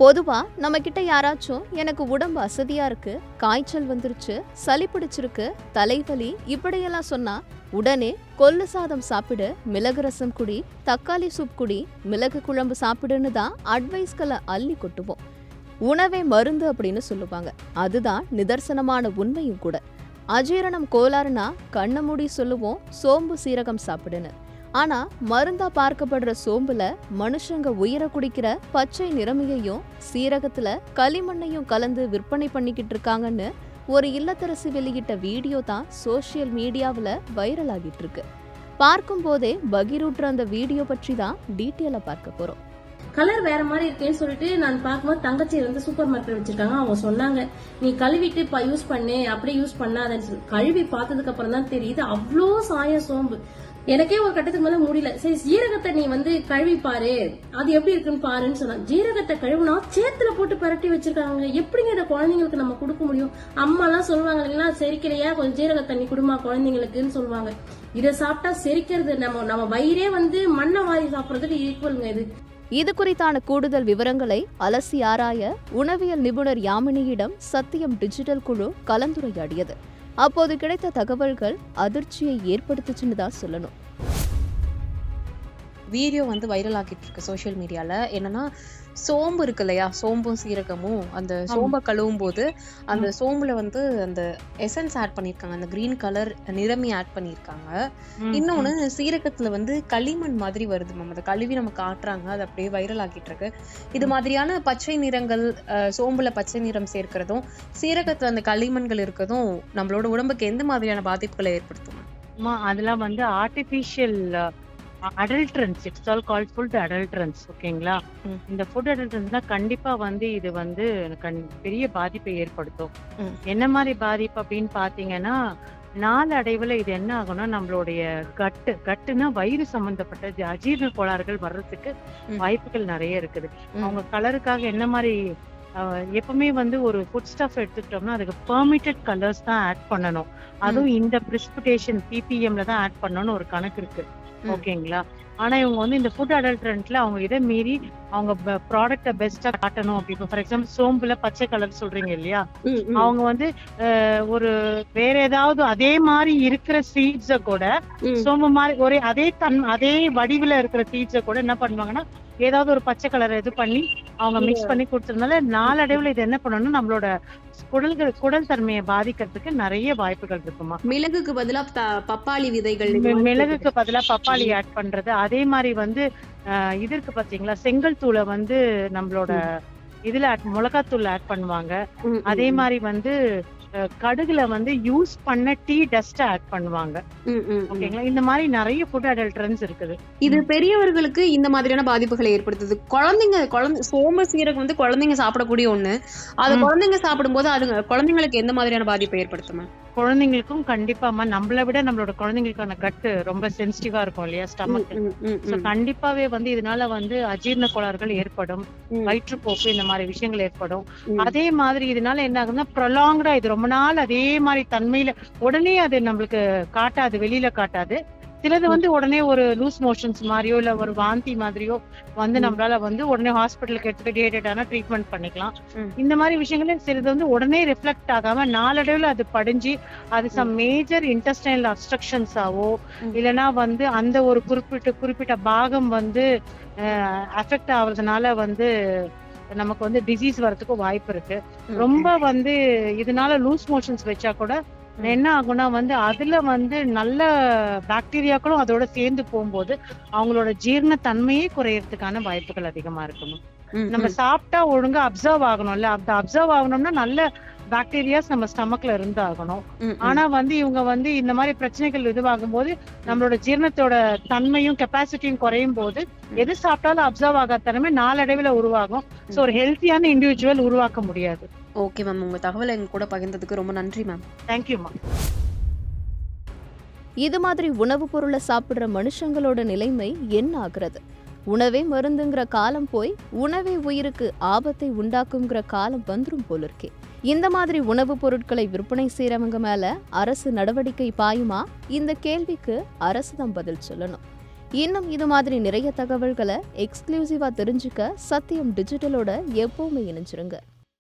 பொதுவா நம்ம கிட்ட யாராச்சும் எனக்கு உடம்பு அசதியா இருக்கு, காய்ச்சல் வந்துருச்சு, சளி பிடிச்சிருக்கு, தலைவலி இப்படியெல்லாம் சொன்னா உடனே கொள்ளு சாதம் சாப்பிடு, மிளகு ரசம் குடி, தக்காளி சூப் குடி, மிளகு குழம்பு சாப்பிடுன்னு தான் அட்வைஸ்களை அள்ளி கொட்டுவோம். உணவே மருந்து அப்படின்னு சொல்லுவாங்க. அதுதான் நிதர்சனமான உண்மையும் கூட. அஜீரணம் கோளாறுனா கண்ணை மூடி சொல்லுவோம் சோம்பு சீரகம் சாப்பிடுன்னு. ஆனா மருந்தா பார்க்கப்படுற சோம்புல மனுஷங்க உயிரை குடிக்கிற பச்சை நிறமியையும் சீரகத்துல களிமண்ணையும் கலந்து விற்பனை பண்ணிக்கிட்டு இருக்காங்கன்னு ஒரு இல்லத்தரசி வெளியிட்ட வீடியோ தான் சோசியல் மீடியாவில் வைரல் ஆகிட்டு இருக்கு. பார்க்கும் போதே பகீரூட்டுற அந்த வீடியோ பற்றி தான் டீட்டெயிலா பார்க்க போறோம். கலர் வேற மாதிரி இருக்கேன்னு சொல்லிட்டு நான் பார்க்கும்போது தங்கச்சி வந்து சூப்பர் மார்க்கெட் வச்சிருக்காங்க. அவங்க சொன்னாங்க, நீ கழுவிட்டு யூஸ் பண்ணு, அப்படியே யூஸ் பண்ணாதன்னு சொல்லி. கழுவி பார்த்ததுக்கு அப்புறம் தான் தெரியுது அவ்வளோ சாயம் சோம்பு. எனக்கே ஒரு கட்டத்துக்கு மேல முடியல. சரி, ஜீரகத்தை நீ வந்து கழுவி பாரு, அது எப்படி இருக்குன்னு பாருன்னு சொன்னா. ஜீரகத்தை கழுவுனா சேத்துல போட்டு பரட்டி வச்சிருக்காங்க. எப்படிங்க இதை குழந்தைங்களுக்கு நம்ம கொடுக்க முடியும்? அம்மா எல்லாம் சொல்லுவாங்க இல்லைன்னா, செரிக்கலையா கொஞ்சம் ஜீரக தண்ணி குடுமா குழந்தைங்களுக்குன்னு சொல்லுவாங்க. இதை சாப்பிட்டா செரிக்கிறது, நம்ம வயிறே வந்து மண்ணை வாரி சாப்பிடறதுக்கு ஈக்குவலுங்க இது. இது குறித்தான கூடுதல் விவரங்களை அலசி ஆராய உணவியல் நிபுணர் யாமினியிடம் சத்தியம் டிஜிட்டல் குழு கலந்துரையாடியது. அப்போது கிடைத்த தகவல்கள் அதிர்ச்சியை ஏற்படுத்துச்சுன்னு தான் சொல்லணும். வீடியோ வந்து வைரல் ஆகிட்டு இருக்கு சோஷியல் மீடியால. என்னன்னா, சோம்பு இருக்கு இல்லையா, சோம்பும் சீரகமும் அந்த சோம்பை கழுவும் போது அந்த சோம்புல வந்து அந்த எசன்ஸ் ஆட் பண்ணிருக்காங்க, அந்த கிரீன் கலர் நிறமி ஆட் பண்ணிருக்காங்க. இன்னொன்னு சீரகத்துல வந்து களிமண் மாதிரி வருது மேம். அதை கழுவி நம்ம காட்டுறாங்க, அது அப்படியே வைரல் ஆகிட்டு இருக்கு. இது மாதிரியான பச்சை நிறங்கள், சோம்புல பச்சை நிறம் சேர்க்கிறதும் சீரகத்துல அந்த களிமண்கள் இருக்கிறதும் நம்மளோட உடம்புக்கு எந்த மாதிரியான பாதிப்புகளை ஏற்படுத்தும்? அதெல்லாம் வந்து artificial adulterants, it's all called food adulterants. ஓகேங்களா? இந்த ஃபுட் அடல்ட்ரன்ஸ்னா கண்டிப்பா வந்து இது வந்து பெரிய பாதிப்பை ஏற்படுத்தும். என்ன மாதிரி பாதிப்பு அப்படின்னு பாத்தீங்கன்னா, நாளடைவுல இது என்ன ஆகும்னா, நம்மளுடைய கட்டுனா வயிறு சம்பந்தப்பட்ட அஜீரண கோளாறுகள் வர்றதுக்கு வாய்ப்புகள் நிறைய இருக்குது. அவங்க கலருக்காக என்ன மாதிரி எப்பவுமே வந்து ஒரு ஃபுட் ஸ்டஃப் எடுத்துக்கிட்டோம்னா அதுக்கு பெர்மிட்டட் கலர்ஸ் தான் ஆட் பண்ணணும். அதுவும் இந்த பிரிசிபிடேஷன் பிபிஎம்ல தான் ஆட் பண்ணணும்னு ஒரு கணக்கு இருக்கு. ஓகேங்களா? ஆனா இவங்க வந்து இந்த ஃபுட் அடல்ட்ரன்ட்ல அவங்க இதை மீறி அவங்க ப்ராடக்ட பெஸ்டா காட்டணும். அப்படி ஃபார் எக்ஸாம்பிள் சோம்புல பச்சை கலர் சொல்றீங்க இல்லையா, அவங்க வந்து ஒரு வேற ஏதாவது அதே மாதிரி இருக்கிற சீட்ஸ கூட சோம்பு மாதிரி அதே வடிவுல இருக்கிற சீட்ஸ கூட என்ன பண்ணுவாங்கன்னா ஏதாவது ஒரு பச்சை கலர் இது பண்ணி அவங்க மிக்ஸ் பண்ணி கொடுத்ததுனால நாளடைவுல இது என்ன பண்ணணும், நம்மளோட குடல் தன்மையை பாதிக்கிறதுக்கு நிறைய வாய்ப்புகள் இருக்குமா. மிளகுக்கு பதிலா பப்பாளி விதைகள், மிளகுக்கு பதிலா பப்பாளி ஆட் பண்றது. அதே மாதிரி வந்து இது இருக்கு பாத்தீங்களா, செங்கல் தூளை வந்து நம்மளோட இதுல மிளகாத்தூள் ஆட் பண்ணுவாங்க. அதே மாதிரி வந்து கடுகுல வந்து யூஸ் பண்ண டீ டஸ்ட் ஆட் பண்ணுவாங்க. ஓகேங்களா? இந்த மாதிரி நிறைய ஃபுட் அடல்ட்ரன்ஸ் இருக்குது. இது பெரியவர்களுக்கு இந்த மாதிரியான பாதிப்புகளை ஏற்படுத்துது. குழந்தை சோம்பு சீரகம் வந்து குழந்தைங்க சாப்பிடக்கூடிய ஒண்ணு. அது குழந்தைங்க சாப்பிடும்போது அது குழந்தைங்களுக்கு எந்த மாதிரியான பாதிப்பை ஏற்படுத்துமா? குழந்தைங்களுக்கும் கண்டிப்பா நம்மளை விட நம்மளோட குழந்தைங்களுக்கான கட்டு ரொம்ப சென்சிட்டிவா இருக்கும் இல்லையா, ஸ்டமக். கண்டிப்பாவே வந்து இதனால வந்து அஜீரண கோளாறுகள் ஏற்படும், வயிற்றுப்போக்கு, இந்த மாதிரி விஷயங்கள் ஏற்படும். அதே மாதிரி இதனால என்ன ஆகுதுன்னா, ப்ரொலாங்டா இது ரொம்ப நாள் அதே மாதிரி தன்மையில உடனே அது நம்மளுக்கு காட்டாது, வெளியில காட்டாது. சிலது வந்து உடனே ஒரு லூஸ் மோஷன்ஸ் மாதிரியோ இல்ல ஒரு வாந்தி மாதிரியோ வந்து நம்மளால வந்து உடனே ஹாஸ்பிட்டலுக்கு எடுத்துட்டு டேட்டடான ட்ரீட்மெண்ட் பண்ணிக்கலாம். இந்த மாதிரி விஷயங்கள சிலது வந்து உடனே ரிஃப்ளெக்ட் ஆகாம நாளடைவுல அது படிஞ்சு அது சம் மேஜர் இன்டெஸ்டைனல் அப்ஸ்ட்ரக்ஷன்ஸ் ஆவோ இல்லைன்னா வந்து அந்த ஒரு குறிப்பிட்ட பாகம் வந்து அஃபெக்ட் ஆகுறதுனால வந்து நமக்கு வந்து டிசீஸ் வரதுக்கு வாய்ப்பு இருக்கு. ரொம்ப வந்து இதனால லூஸ் மோஷன்ஸ் வச்சா கூட என்ன ஆகும்னா வந்து அதுல வந்து நல்ல பாக்டீரியாக்களும் அதோட சேர்ந்து போகும்போது அவங்களோட ஜீரண தன்மையே குறையறதுக்கான வாய்ப்புகள் அதிகமா இருக்கணும். நம்ம சாப்பிட்டா ஒழுங்கா அப்சர்வ் ஆகணும்ல, அந்த அப்சர்வ் ஆகணும்னா நல்ல பாக்டீரியாஸ் நம்ம ஸ்டமக்ல இருந்து ஆகணும். ஆனா வந்து இவங்க வந்து இந்த மாதிரி பிரச்சனைகள் இதுவாகும் போது நம்மளோட ஜீரணத்தோட தன்மையும் கெப்பாசிட்டியும் குறையும் போது எது சாப்பிட்டாலும் அப்சர்வ் ஆகாத தன்மை நாளடைவுல உருவாகும். சோ ஒரு ஹெல்த்தியான இண்டிவிஜுவல் உருவாக்க முடியாது. ஓகே மேம், உங்க தகவலை எங்க கூட பகிர்ந்ததுக்கு ரொம்ப நன்றி மேம். Thank you ma'am. இது மாதிரி உணவுப் பொருளை சாப்பிடுற மனுஷங்களோட நிலைமை என்ன ஆகுறது? உணவே மருந்துங்கிற காலம் போய் உணவே உயிருக்கு ஆபத்தை உண்டாக்குங்கிற காலம் வந்துரும் போல இருக்கே. இந்த மாதிரி உணவுப் பொருட்களை விற்பனை செய்யறவங்க மேல அரசு நடவடிக்கை பாயுமா? இந்த கேள்விக்கு அரசு தான் பதில் சொல்லணும். இன்னும் இது மாதிரி நிறைய தகவல்களை எக்ஸ்க்ளூசிவா தெரிஞ்சுக்க சத்தியம் டிஜிட்டலோட எப்பவுமே இணைஞ்சிருங்க.